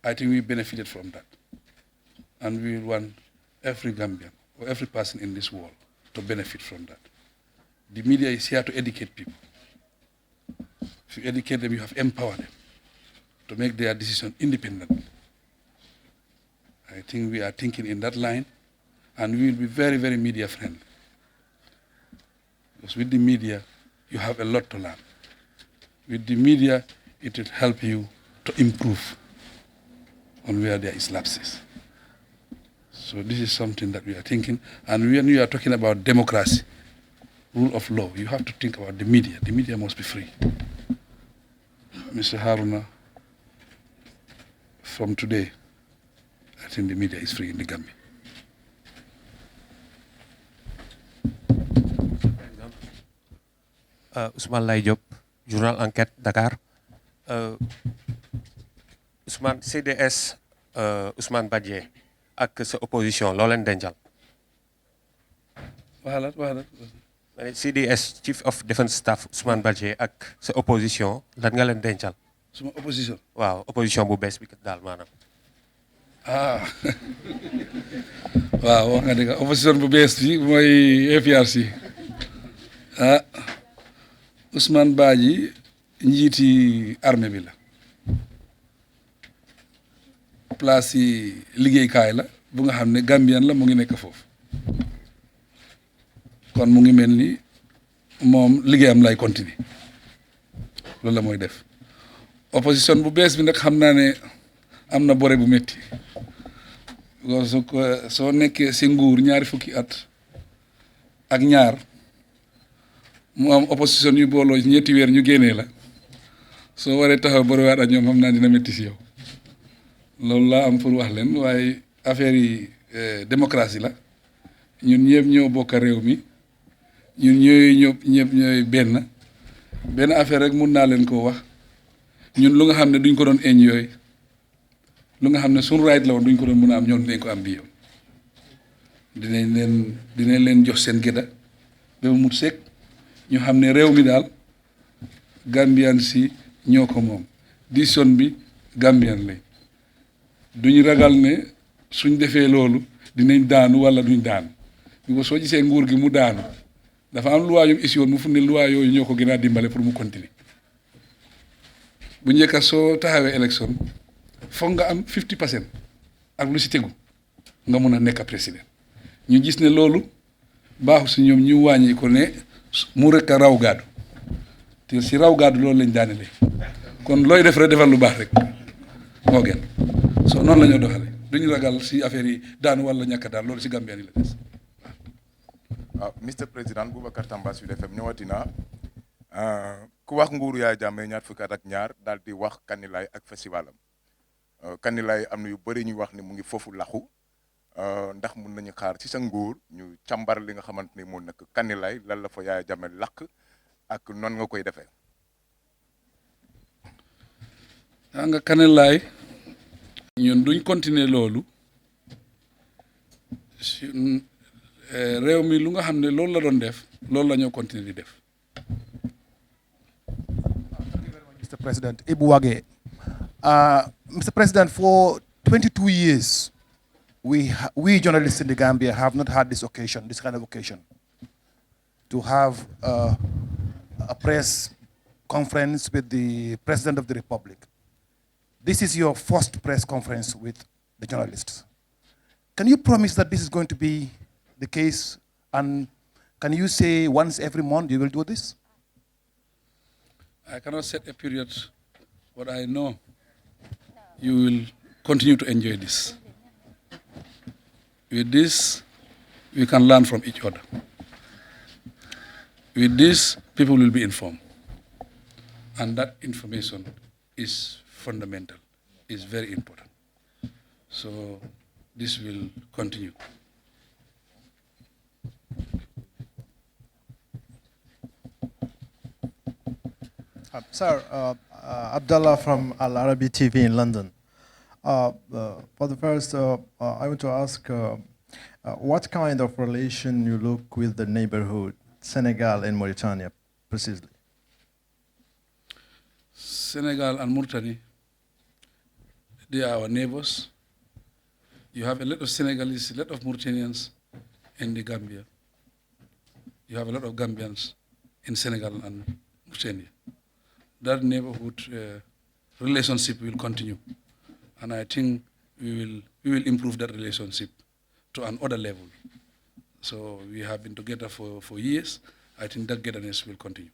I think we benefited from that. And we want every Gambian or every person in this world to benefit from that. The media is here to educate people. If you educate them, you have empowered them to make their decision independently. I think we are thinking in that line, and we will be very, very media friendly. Because with the media, you have a lot to learn. With the media, it will help you to improve on where there is lapses. So this is something that we are thinking. And when we are talking about democracy, rule of law, you have to think about the media. The media must be free. Mr. Haruna, from today, I think the media is free in the Gambia. Ousmane Lay Diop, journal Enquête Dakar. Ousmane CDS Ousmane Badji ak sa opposition loo leen dencal. waxalat. CDS Chief of Defence Staff Ousmane Badji ak sa opposition lan nga leen dencal. Suma opposition. waaw opposition bu bees bi daal maanaam. ah waaw wax nga dëgg opposition bu bees bi mooy APRC ah Ousmane Badji njiiti armée bi la place yi liggéeykaay la bu nga xam ne Gambien la mu ngi nekk foofu kon mu ngi mel ni moom liggéeyam lay continuer loolu la mooy def opposition bu bees bi nag xam naa ne am na bore bu métti soo nekkee si nguur ñaari fukki at ak ñaar mu am opposition yu booloo ñetti weer ñu génnee la soo waree taxaw borewaat ak ñoom xam naa dina métti si yow loolu laa am pour wax leen waaye affaire yi démocratie la ñun ñëpp ñoo bokk réew mi ñun ñëpp ñooy benn affaire rek mun naa leen koo wax ñun lu nga xam ne duñ ko doon eñ yooyu lu nga xam ne suñu right la woon duñ ko doon mën a am ñoom dinañ ko am bi yow dinañ leen jox seen gëdda ba mu mut sekk ñu xam ne réew mi daal Gambian si ñoo ko moom décision bi Gambian lañ duñ ragal ne suñ defee loolu dinañ daanu wala duñ daanu bi soo gisee nguur gi mu daanu dafa am loi yu mu issi woon mu fu ne loi yooyu ñoo ko gën a dimbale pour mu continuer bu njëkka soo taxawee élection foog nga am 50% ak lu si tegu nga mun a nekk président ñu gis ne loolu baaxu si ñoom ñu wàññi ko ne mu rek a raw gaadu te si raw gaadu loolu lañ daanele kon looy def rek defal lu baax rek moo gën soo noonu la ñoo doxale duñu ragal si affaire yi daanu wala ñàkk daal loolu si Gambien yi la des waaw Mr Président Boubacar Tamba Sud FM ñëwati na ku wax nguuru Yaya Jammeh ñaar fukki at ak ñaar daal di wax Kanilaay ak festivalam Kanilaay am na yu bëri ñuy wax ni mu ngi foofu laxu ndax mun nañu xaar ci sa nguur ñu càmbar li nga xamante ni moo nekk Kanilaay lan la fa Yaya Jammeh lakk ak noonu nga koy defee. yaa nga Kanilaay ñun duñ continuer loolu réew mi lu nga xam ne loolu la doon def loolu la ñoo continuer di def. Mr. President, Ibuwage. Mr. President, for 22 years, we journalists in the Gambia have not had this occasion, this kind of occasion, to have a press conference with the President of the Republic. This is your first press conference with the journalists. Can you promise that this is going to be the case? And can you say once every month you will do this? I cannot set a period, but I know you will continue to enjoy this. With this, we can learn from each other. With this, people will be informed. And that information is fundamental, is very important. So this will continue. Sir, Abdullah from Al Arabi TV in London. For the first, I want to ask what kind of relation you look with the neighborhood, Senegal and Mauritania, precisely? Senegal and Mauritania, They are our neighbors. You have a lot of Senegalese, a lot of Mauritanians in the Gambia. You have a lot of Gambians in Senegal and Mauritania. That neighborhood relationship will continue. And I think we will improve that relationship to another level. So we have been together for years. I think that togetherness will continue.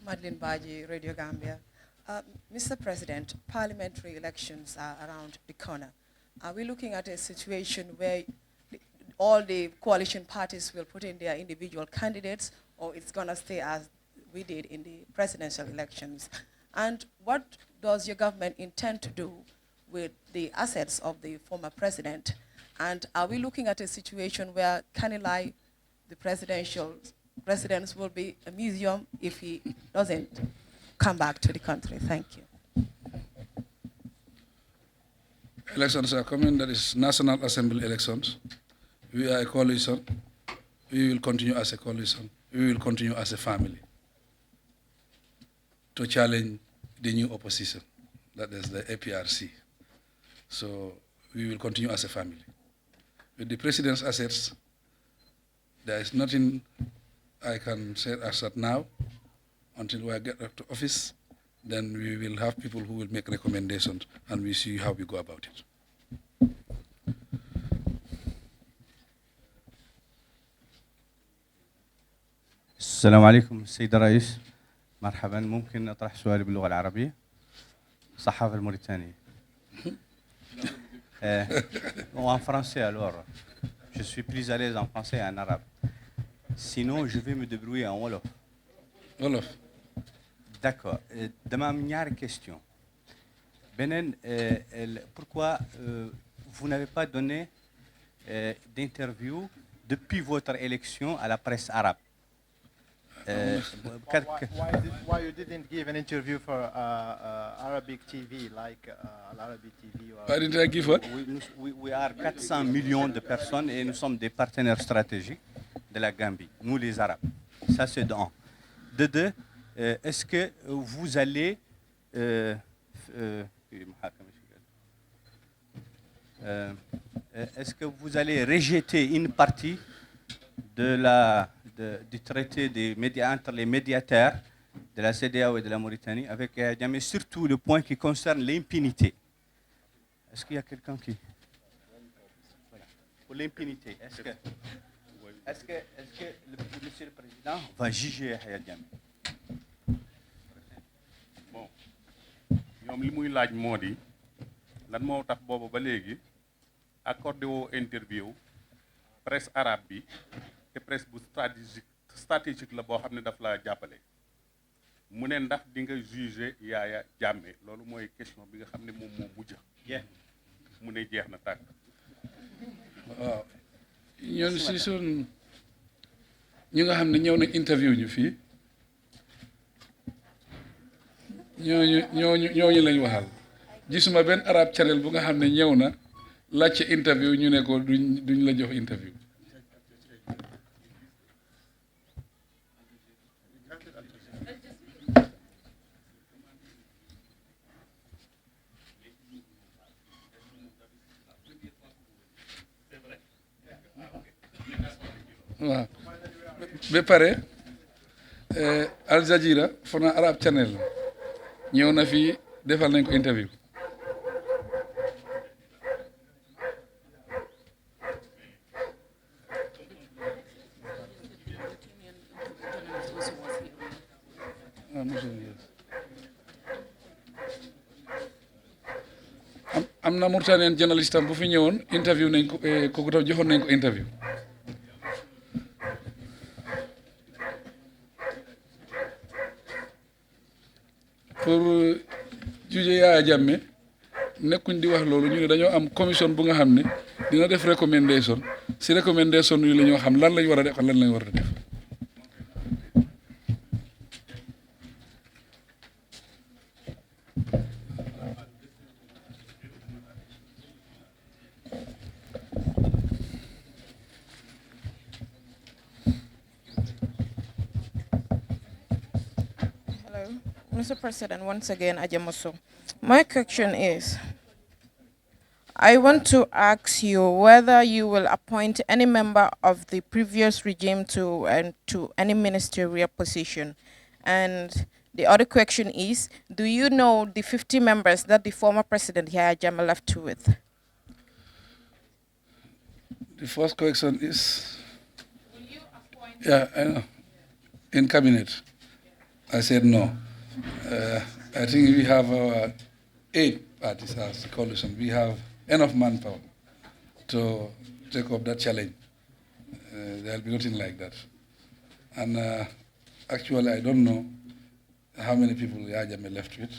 Madeline Baji, Radio Gambia. Mr. President, parliamentary elections are around the corner. Are we looking at a situation where all the coalition parties will put in their individual candidates, or it's going to stay as we did in the presidential elections? And what does your government intend to do with the assets of the former president? And are we looking at a situation where Kanilai, the presidential residence, will be a museum if he doesn't come back to the country? Thank you. Elections are coming. That is National Assembly elections. We are a coalition. We will continue as a coalition. We will continue as a family to challenge the new opposition, that is the APRC. So we will continue as a family. With the president's assets, there is nothing I can say as at now. Until we get up to office, then we will have people who will make recommendations and we see how we go about it. السلام عليكم السيد الرئيس، مرحبا. ممكن أطرح سؤالي باللغة العربية؟ الصحافة الموريتانية. En français alors. Je suis plus à l'aise en français et en arabe. Sinon, je vais me débrouiller en wolof. Wolof. D'accord. Dama am ñaari question. Benen, pourquoi vous n'avez pas donné d'interview depuis votre élection à la presse arabe? Why you didn't give an interview for Arabic TV like Arabic TV? Why didn't I give what? We are 400 millions de personnes et nous sommes des partenaires stratégiques de la Gambie, nous les Arabes. Ça c'est de un. De deux, est-ce que vous allez est-ce que vous allez rejeter une partie du traité des médias entre les médiateurs de la CEDEAO et de la Mauritanie avec Diamé, surtout le point qui concerne l'impunité? Est-ce qu'il y a quelqu'un qui... Voilà. Pour l'impunité, est-ce que Monsieur le Président va juger Yahya Jammeh? Bon, ñoom li muy laaj moo di lan moo tax boobu ba léegi accordé woo interview presse arabe bi te presse bu stratégique la boo xam ne daf la jàppale mu ne ndax di nga juger Yahya Jammeh loolu mooy question bi nga xam ne moom moo mujj mu ne jeex na tàkk. waaw ñoon si sun ñi nga xam ne ñëw nañ interview ñu fii ñooñu lañ waxal gisuma benn arab channel bu nga xam ne ñëw na laajte interview ñu ne ko duñ la jox interview. waaw ba pare Al Jazeera fona Arab Channel ñëw na fii defal nañ ko interview. am na Mauritanian journaliste tam bu fi ñëwoon interview nañ ko kooku tam joxoon nañ ko interview. pour juge Yahya Jammeh nekkuñ di wax loolu ñu ne dañoo am commission bu nga xam ne dina def recommandation si recommandation yi la ñoo xam lan lañ war a def ak lan lañ war a def. Mr. President, once again, Ajamoso. My question is, I want to ask you whether you will appoint any member of the previous regime to any ministerial position. And the other question is, do you know the 50 members that the former president Yahya Jammeh left with? The first question is, yeah, I know, in cabinet. I said no. I think we have 8 parties as a coalition. We have enough manpower to take up that challenge. There'll be nothing like that. And actually, I don't know how many people Yahya Jammeh left with.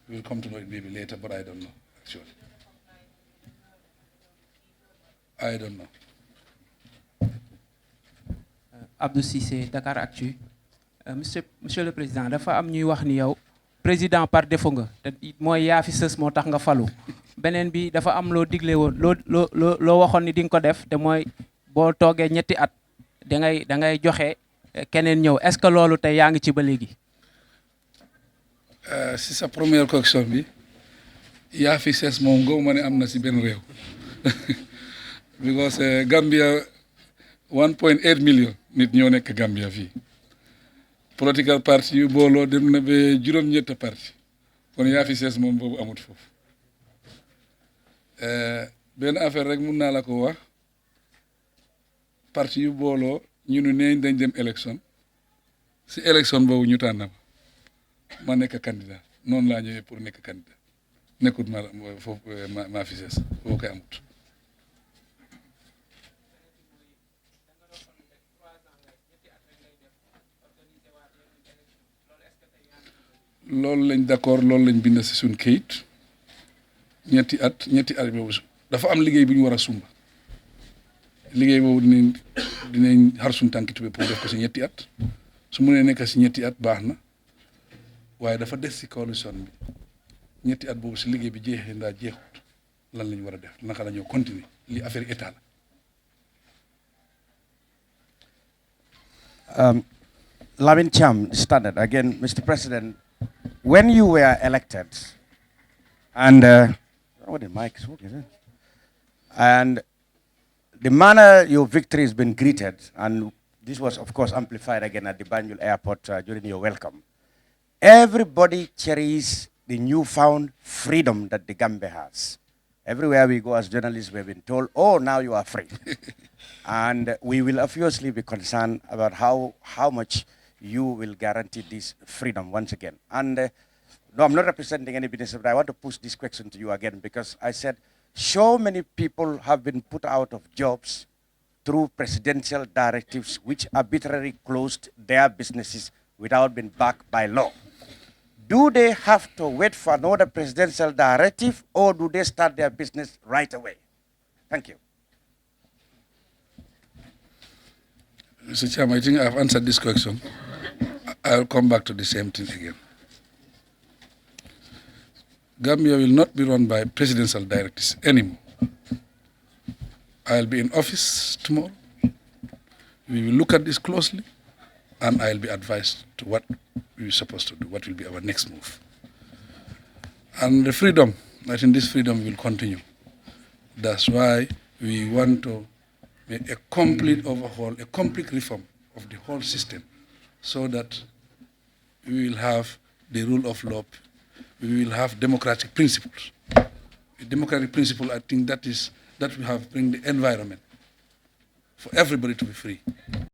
We will come to know it maybe later, but I don't know, actually. I don't know. Abdou Cissé, Dakar Actu. Monsieur le Président, dafa am ñuy wax ni yow président par défaut nga te mooy yaa fi sës moo tax nga falu beneen bi dafa am loo digle woon loo waxoon ni di nga ko def te mooy boo toogee ñetti at da ngay joxe keneen ñëw est-ce que loolu tey yaa ngi ci ba léegi. Si sa première question bi yaa fi sës moom nga ma ne am na si benn réew because Gambia 1.8 million nit ñoo nekk Gambia fii. Political party yu booloo dem na ba juróom-ñett parti kon yaa fi sees moom boobu amut foofu benn affaire rek mun naa la ko wax parti yu booloo ñu ne neeñ dañ dem élection si élection boobu ñu tànn ma nekk candidat noonu laa ñëwee pour nekk candidat nekkut ma foofu maa fi sees boo koy amut. loolu lañ d'accord loolu lañ bind si suñ kayit ñetti at boobu dafa am liggéey bu ñu war a sumba liggéey boobu dinañ xar suñ tànki tubé pour def ko si ñetti at su mu nee nekk si ñetti at baax na waaye dafa des si coalition bi ñetti at boobu si liggéey bi jeexee ndaa jeexut lan lañ war a def naka la ñoo continuer li affaire état la. Lamin Cham, Standard. Again, Mr. President, when you were elected, and the mic is working, and the manner your victory has been greeted, and this was, of course, amplified again at the Banjul airport during your welcome, everybody cherishes the newfound freedom that the Gambia has. Everywhere we go as journalists, we've been told, oh, now you are free. And we will obviously be concerned about how much you will guarantee this freedom once again. And no, I'm not representing any business, but I want to push this question to you again because I said so many people have been put out of jobs through presidential directives which arbitrarily closed their businesses without being backed by law. Do they have to wait for another presidential directive or do they start their business right away? Thank you. Mr. Chairman, I think I've answered this question. I'll come back to the same thing again. Gambia will not be run by presidential directives anymore. I'll be in office tomorrow. We will look at this closely, and I'll be advised to what we're supposed to do, what will be our next move. And the freedom, I think this freedom will continue. That's why we want to make a complete overhaul, a complete reform of the whole system, so that we will have the rule of law, we will have democratic principles. A democratic principle, I think that we have bring the environment for everybody to be free.